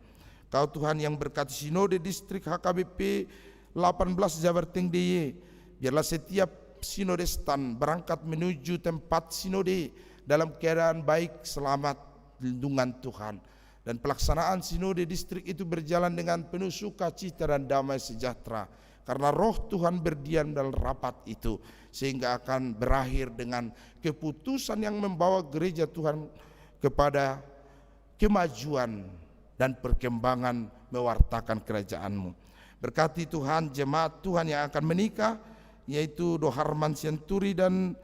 Kau Tuhan yang berkati Sinode Distrik HKBP 18 Jabar Teng DIY, biarlah setiap sinodestan berangkat menuju tempat sinode dalam keadaan baik, selamat, lindungan Tuhan. Dan pelaksanaan sinode distrik itu berjalan dengan penuh sukacita dan damai sejahtera, karena roh Tuhan berdiam dalam rapat itu, sehingga akan berakhir dengan keputusan yang membawa gereja Tuhan kepada kemajuan dan perkembangan mewartakan kerajaan-Mu. Berkati Tuhan jemaat Tuhan yang akan menikah, yaitu Doharman Sianturi dan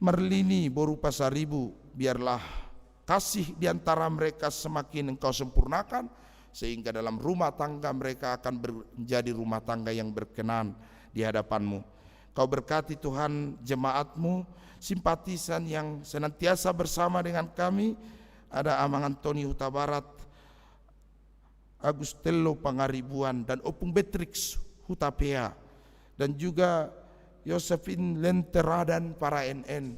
Merlini Boru Pasaribu. Biarlah kasih di antara mereka semakin Engkau sempurnakan, sehingga dalam rumah tangga mereka akan menjadi rumah tangga yang berkenan di hadapan-Mu. Kau berkati Tuhan jemaat-Mu, simpatisan yang senantiasa bersama dengan kami. Ada Amang Antoni Huta Barat, Agustello Pangaribuan, dan Opung Betrix Hutapea, dan juga Yosefin Lenteradan para NN.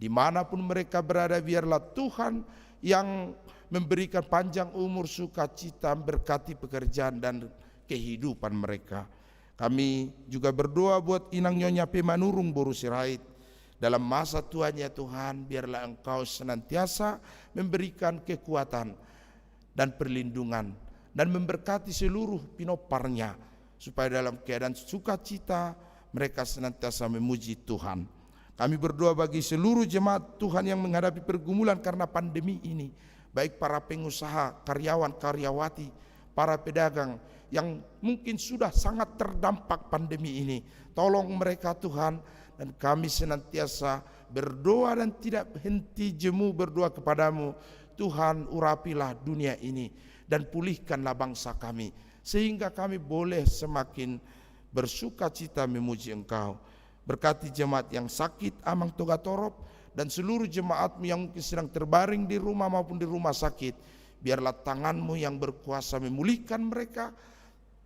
Dimanapun mereka berada, biarlah Tuhan yang memberikan panjang umur, sukacita, berkati pekerjaan dan kehidupan mereka. Kami juga berdoa buat Inang Nyonya Pemanurung Boru Sirait. Dalam masa tuanya Tuhan, biarlah Engkau senantiasa memberikan kekuatan dan perlindungan, dan memberkati seluruh pinoparnya, supaya dalam keadaan sukacita mereka senantiasa memuji Tuhan. Kami berdoa bagi seluruh jemaat Tuhan yang menghadapi pergumulan karena pandemi ini, baik para pengusaha, karyawan, karyawati, para pedagang yang mungkin sudah sangat terdampak pandemi ini. Tolong mereka Tuhan, dan kami senantiasa berdoa dan tidak henti jemu berdoa kepadamu. Tuhan, urapilah dunia ini dan pulihkanlah bangsa kami, sehingga kami boleh semakin bersukacita memuji Engkau. Berkati jemaat yang sakit Amang Toga Torop dan seluruh jemaat-Mu yang mungkin sedang terbaring di rumah maupun di rumah sakit. Biarlah tangan-Mu yang berkuasa memulihkan mereka,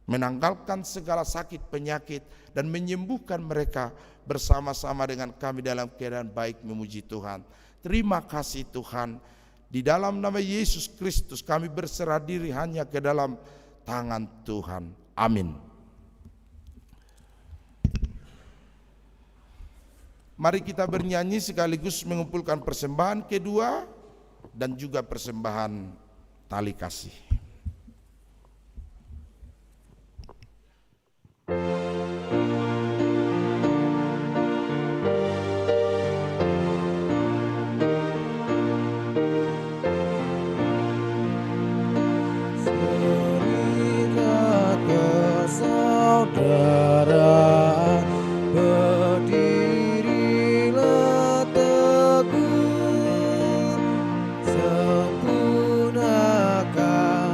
menanggalkan segala sakit penyakit, dan menyembuhkan mereka bersama-sama dengan kami dalam keadaan baik memuji Tuhan. Terima kasih Tuhan. Di dalam nama Yesus Kristus kami berserah diri hanya ke dalam tangan Tuhan. Amin. Mari kita bernyanyi sekaligus mengumpulkan persembahan kedua dan juga persembahan tali kasih. Sempurnakan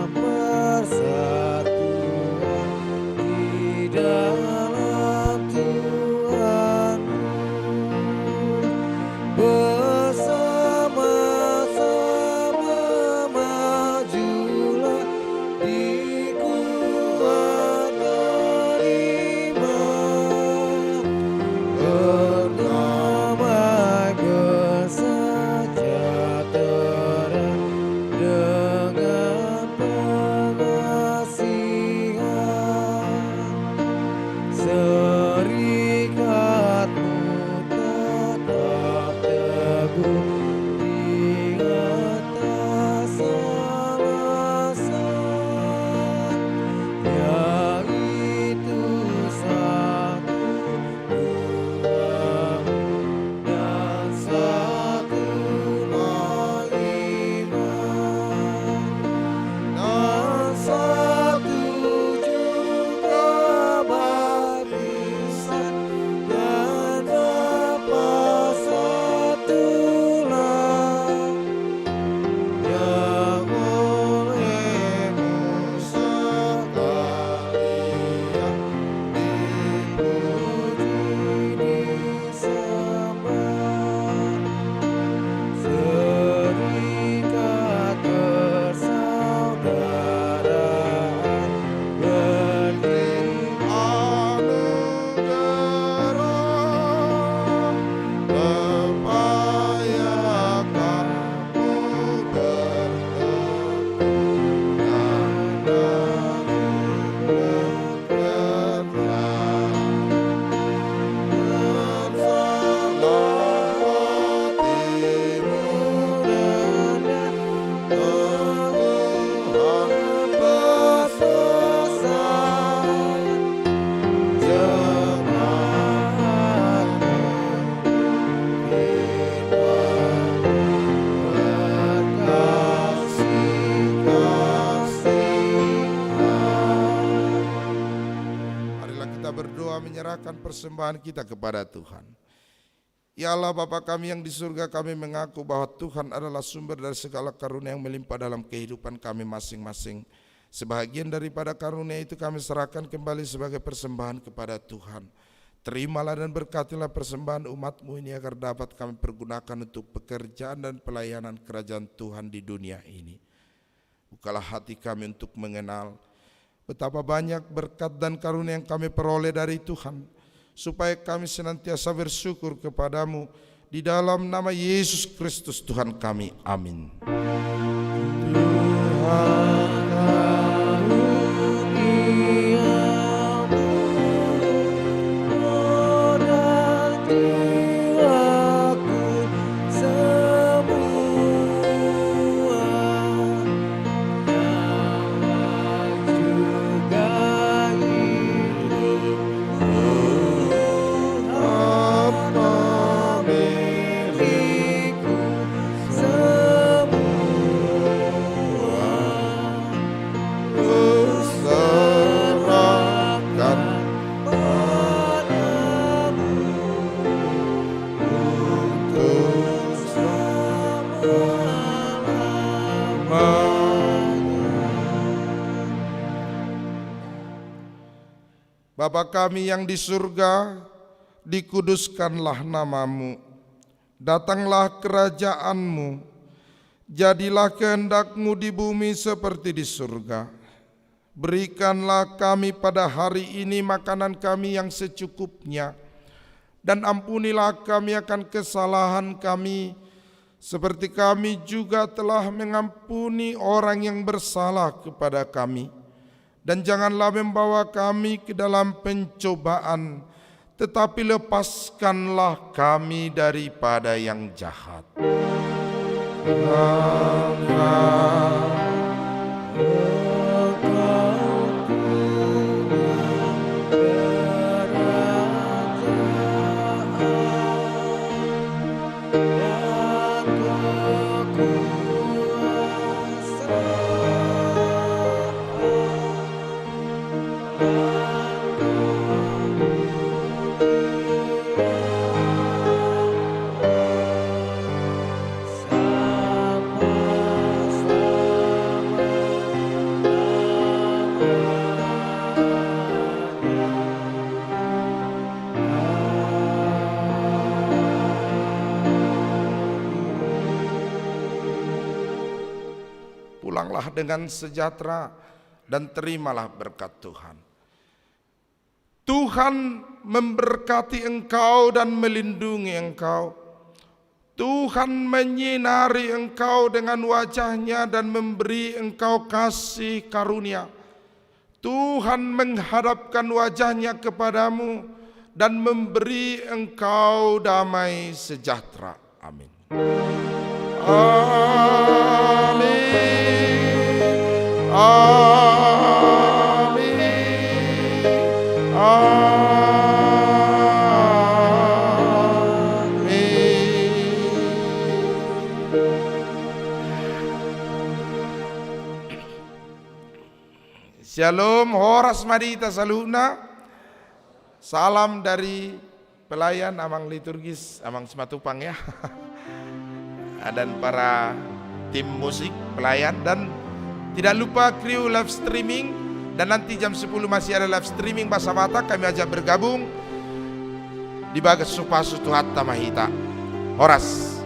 persembahan kita kepada Tuhan. Ya Allah Bapa kami yang di surga, kami mengaku bahwa Tuhan adalah sumber dari segala karunia yang melimpah dalam kehidupan kami masing-masing. Sebahagian daripada karunia itu kami serahkan kembali sebagai persembahan kepada Tuhan. Terimalah dan berkatilah persembahan umat-Mu ini agar dapat kami pergunakan untuk pekerjaan dan pelayanan kerajaan Tuhan di dunia ini. Bukalah hati kami untuk mengenal betapa banyak berkat dan karunia yang kami peroleh dari Tuhan, supaya kami senantiasa bersyukur kepadamu di dalam nama Yesus Kristus Tuhan kami. Amin. Bapa kami yang di surga, dikuduskanlah nama-Mu, datanglah kerajaan-Mu, jadilah kehendak-Mu di bumi seperti di surga. Berikanlah kami pada hari ini makanan kami yang secukupnya, dan ampunilah kami akan kesalahan kami, seperti kami juga telah mengampuni orang yang bersalah kepada kami. Dan janganlah membawa kami ke dalam pencobaan, tetapi lepaskanlah kami daripada yang jahat. Pulanglah dengan sejahtera dan terimalah berkat Tuhan. Tuhan memberkati engkau dan melindungi engkau. Tuhan menyinari engkau dengan wajah-Nya dan memberi engkau kasih karunia. Tuhan menghadapkan wajah-Nya kepadamu dan memberi engkau damai sejahtera. Amin. Amin. Amin. Amin. Shalom, horas madita saluna. Salam dari pelayan Amang Liturgis, Amang Simatupang ya. Dan para tim musik, pelayan, dan tidak lupa kru live streaming. Dan nanti jam 10 masih ada live streaming bahasa Batak. Kami ajak bergabung di Bagas Supasu Tuhat Tamahita. Horas.